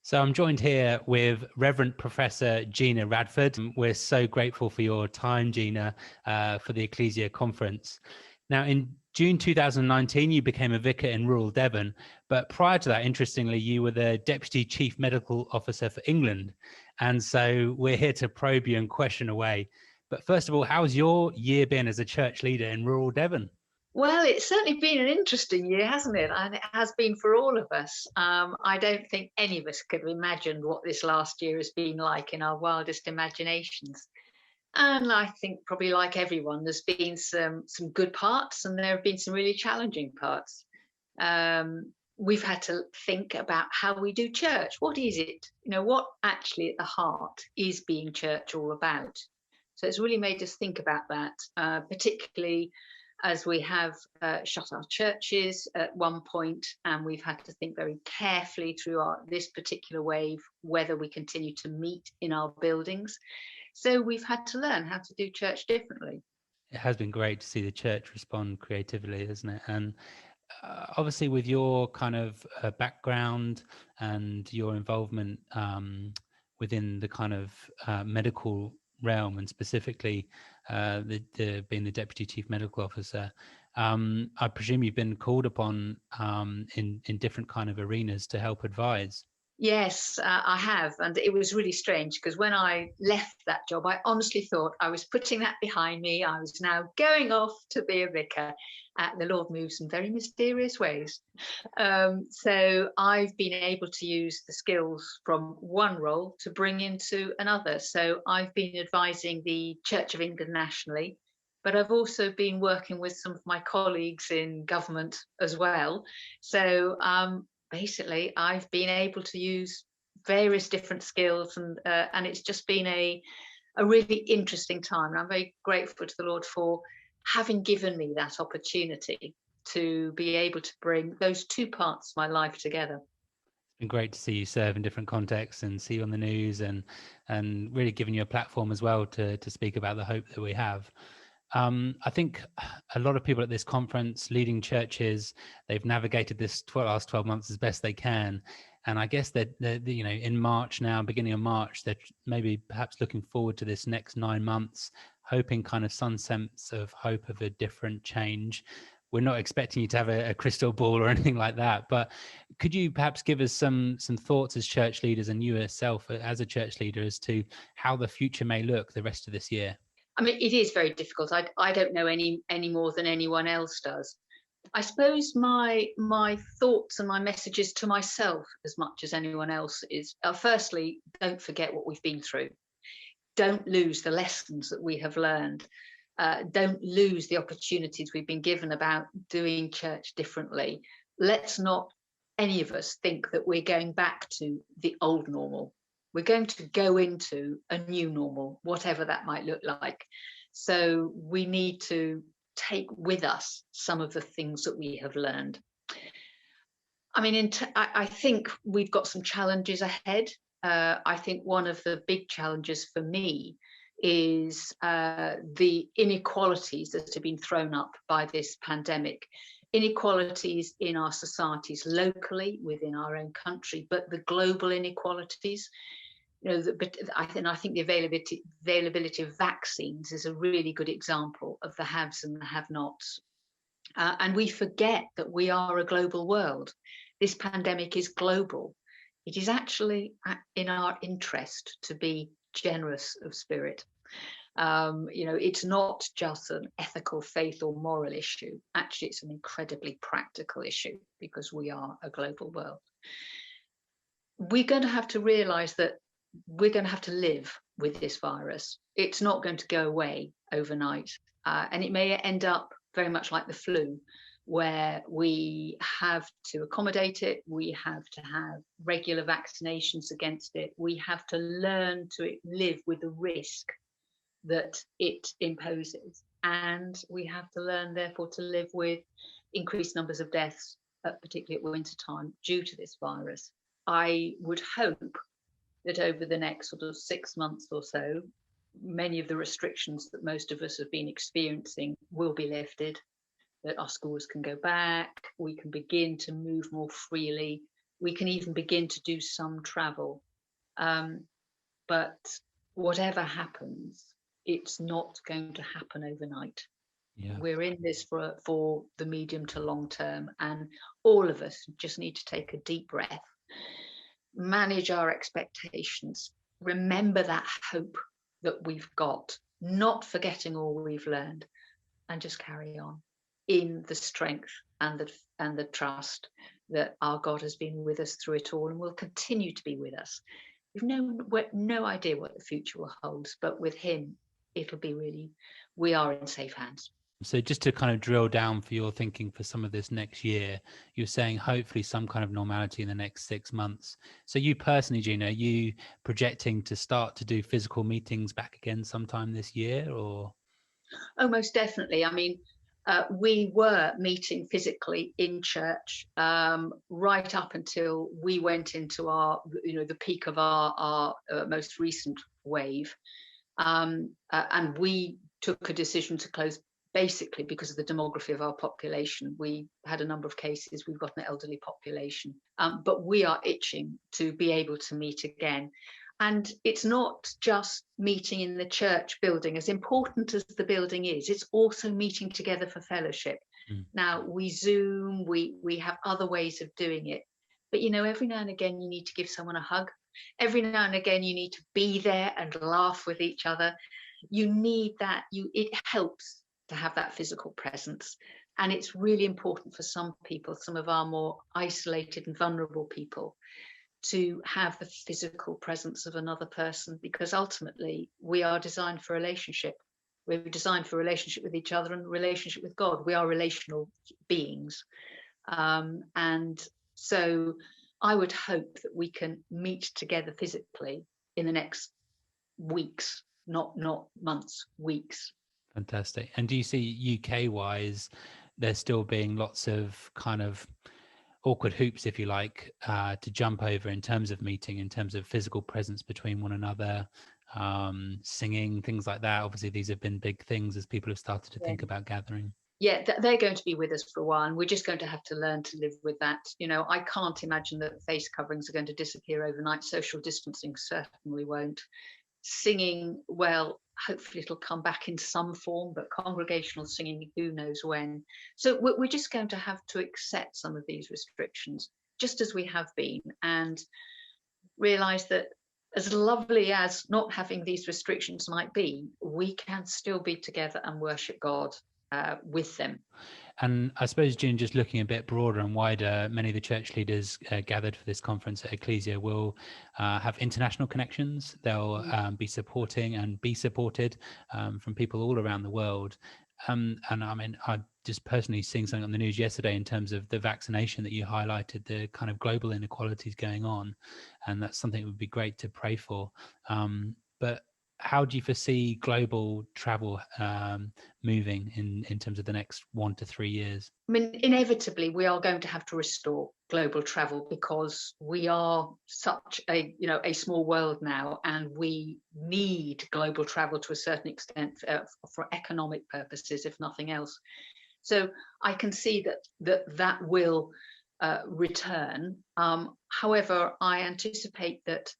So I'm joined here with Reverend Professor Gina Radford. We're so grateful for your time, Gina, for the Ecclesia Conference. Now, in June 2019, you became a vicar in rural Devon, but prior to that, interestingly, you were the Deputy Chief Medical Officer for England. And so we're here to probe you and question away. But first of all, how's your year been as a church leader in rural Devon? Well, it's certainly been an interesting year, hasn't it? And it has been for all of us. I don't think any of us could have imagined what this last year has been like in our wildest imaginations. And I think probably like everyone, there's been some good parts and there have been some really challenging parts. We've had to think about how we do church. What is it? What actually at the heart is being church all about? So it's really made us think about that, particularly as we have shut our churches at one point, and we've had to think very carefully through this particular wave whether we continue to meet in our buildings. So we've had to learn how to do church differently. It has been great to see the church respond creatively, isn't it? And obviously with your kind of background and your involvement within the kind of medical realm, and specifically being the Deputy Chief Medical Officer, I presume you've been called upon in different kind of arenas to help advise. Yes, I have. And it was really strange because when I left that job, I honestly thought I was putting that behind me. I was now going off to be a vicar. The Lord moves in very mysterious ways. So I've been able to use the skills from one role to bring into another. So I've been advising the Church of England nationally, but I've also been working with some of my colleagues in government as well. So basically, I've been able to use various different skills, and it's just been a really interesting time. And I'm very grateful to the Lord for having given me that opportunity to be able to bring those two parts of my life together. It's been great to see you serve in different contexts and see you on the news, and really giving you a platform as well to speak about the hope that we have. I think a lot of people at this conference, leading churches, they've navigated this last 12 months as best they can. And I guess that, in March now, beginning of March, they're maybe perhaps looking forward to this next 9 months, hoping kind of some sense of hope of a different change. We're not expecting you to have a crystal ball or anything like that, but could you perhaps give us some thoughts as church leaders, and you yourself as a church leader, as to how the future may look the rest of this year? I mean, it is very difficult. I don't know any more than anyone else does. I suppose my thoughts and my messages to myself, as much as anyone else, is firstly, don't forget what we've been through. Don't lose the lessons that we have learned. Don't lose the opportunities we've been given about doing church differently. Let's not, any of us, think that we're going back to the old normal. We're going to go into a new normal, whatever that might look like. So we need to take with us some of the things that we have learned. I mean, I think we've got some challenges ahead. I think one of the big challenges for me is the inequalities that have been thrown up by this pandemic. Inequalities in our societies locally, within our own country, but the global inequalities. But I think the availability of vaccines is a really good example of the haves and the have-nots. And we forget that we are a global world. This pandemic is global. It is actually in our interest to be generous of spirit. It's not just an ethical, faith or moral issue. Actually, it's an incredibly practical issue because we are a global world. We're going to have to realize that we're going to have to live with this virus. It's not going to go away overnight. And it may end up very much like the flu, where we have to accommodate it. We have to have regular vaccinations against it. We have to learn to live with the risk that it imposes. And we have to learn, therefore, to live with increased numbers of deaths, particularly at winter time, due to this virus. I would hope that over the next sort of 6 months or so, many of the restrictions that most of us have been experiencing will be lifted, that our schools can go back, we can begin to move more freely We can even begin to do some travel. But whatever happens, it's not going to happen overnight. Yeah. We're in this for the medium to long term, and all of us just need to take a deep breath, manage our expectations, remember that hope that we've got, not forgetting all we've learned, and just carry on in the strength and the trust that our God has been with us through it all and will continue to be with us. We've no idea what the future will hold, but with him, we are in safe hands. So just to kind of drill down for your thinking for some of this next year, you're saying hopefully some kind of normality in the next 6 months. So you personally, Gina, are you projecting to start to do physical meetings back again sometime this year, or? Oh, most definitely. I mean, we were meeting physically in church right up until we went into the peak of our most recent wave. And we took a decision to close basically because of the demography of our population. We had a number of cases, we've got an elderly population, but we are itching to be able to meet again. And it's not just meeting in the church building, as important as the building is, it's also meeting together for fellowship. Now, we Zoom, we have other ways of doing it, but every now and again you need to give someone a hug. Every now and again you need to be there and laugh with each other. You need that. It helps to have that physical presence, and it's really important for some people, some of our more isolated and vulnerable people, to have the physical presence of another person, because ultimately we are designed for relationship. We're designed for relationship with each other and relationship with God. We are relational beings, and so I would hope that we can meet together physically in the next weeks, not months, weeks. Fantastic. And do you see UK wise, there still being lots of kind of awkward hoops, if you like, to jump over in terms of meeting, in terms of physical presence between one another, singing, things like that? Obviously, these have been big things as people have started to think about gathering. Yeah, they're going to be with us for a while, and we're just going to have to learn to live with that. I can't imagine that face coverings are going to disappear overnight. Social distancing certainly won't. Singing, well, hopefully it'll come back in some form, but congregational singing, who knows when. So we're just going to have to accept some of these restrictions, just as we have been, and realise that as lovely as not having these restrictions might be, we can still be together and worship God with them. And I suppose, June, just looking a bit broader and wider, many of the church leaders gathered for this conference at Ecclesia will have international connections. They'll be supporting and be supported from people all around the world. And I mean, I just personally seeing something on the news yesterday in terms of the vaccination that you highlighted, the kind of global inequalities going on. And that's something that would be great to pray for. But how do you foresee global travel moving in terms of the next 1 to 3 years? I mean, inevitably, we are going to have to restore global travel because we are such a small world now, and we need global travel to a certain extent for economic purposes, if nothing else. So I can see that will return. However, I anticipate that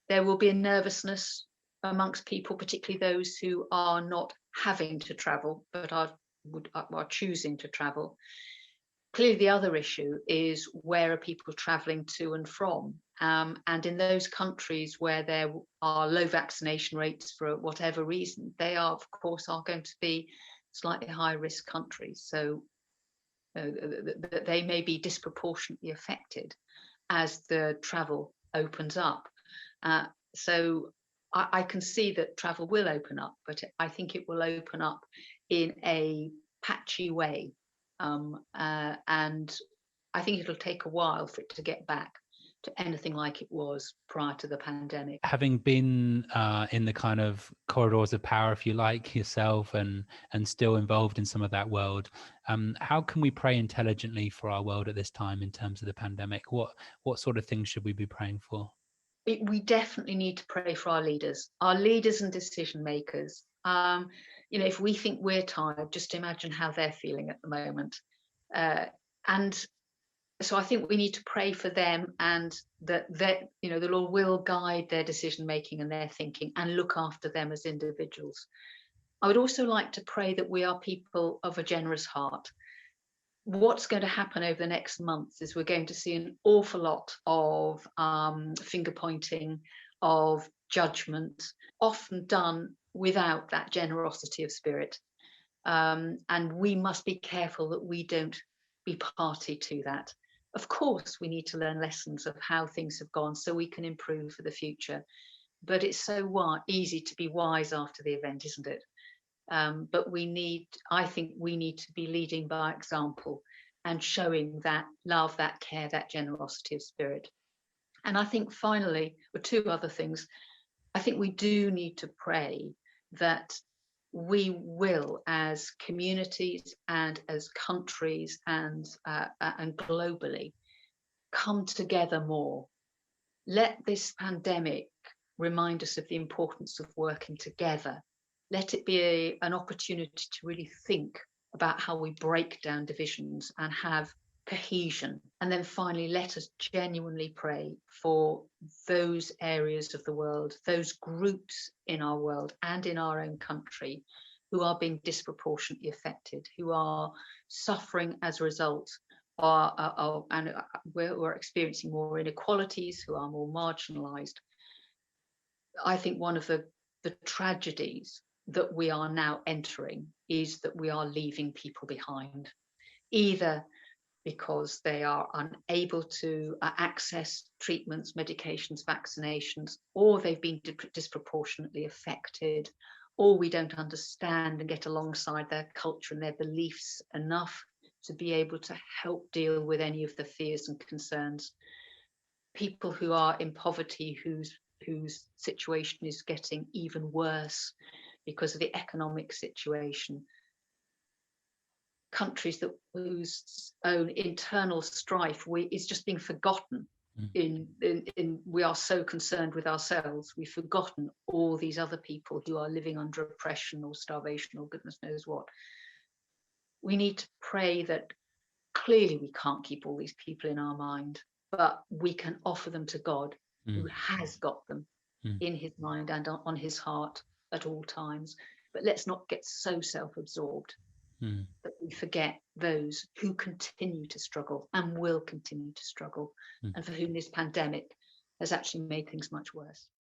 there will be a nervousness amongst people, particularly those who are not having to travel but are choosing to travel. Clearly, the other issue is, where are people travelling to and from? And in those countries where there are low vaccination rates for whatever reason, they are, of course, going to be slightly high risk countries. So they may be disproportionately affected as the travel opens up. So I can see that travel will open up, but I think it will open up in a patchy way. And I think it'll take a while for it to get back to anything like it was prior to the pandemic. Having been in the kind of corridors of power, if you like, yourself, and still involved in some of that world, how can we pray intelligently for our world at this time in terms of the pandemic? What sort of things should we be praying for? We definitely need to pray for our leaders and decision makers. If we think we're tired, just imagine how they're feeling at the moment. And So I think we need to pray for them, and that the Lord will guide their decision making and their thinking and look after them as individuals. I would also like to pray that we are people of a generous heart. What's going to happen over the next month is we're going to see an awful lot of finger pointing, of judgment, often done without that generosity of spirit. And we must be careful that we don't be party to that. Of course, we need to learn lessons of how things have gone so we can improve for the future. But it's so easy to be wise after the event, isn't it? But I think we need to be leading by example and showing that love, that care, that generosity of spirit. And I think finally, or two other things, I think we do need to pray that we will, as communities and as countries and globally, come together more. Let this pandemic remind us of the importance of working together. Let it be an opportunity to really think about how we break down divisions and have cohesion. And then finally, let us genuinely pray for those areas of the world, those groups in our world and in our own country who are being disproportionately affected, who are suffering as a result, and we're experiencing more inequalities, who are more marginalised. I think one of the tragedies that we are now entering is that we are leaving people behind, either because they are unable to access treatments, medications, vaccinations, or they've been disproportionately affected, or we don't understand and get alongside their culture and their beliefs enough to be able to help deal with any of the fears and concerns. People who are in poverty, whose situation is getting even worse because of the economic situation. Countries whose own internal strife is just being forgotten. In we are so concerned with ourselves, we've forgotten all these other people who are living under oppression or starvation or goodness knows what. We need to pray that clearly we can't keep all these people in our mind, but we can offer them to God, who has got them in his mind and on his heart at all times. But let's not get so self-absorbed that we forget those who continue to struggle and will continue to struggle, and for whom this pandemic has actually made things much worse.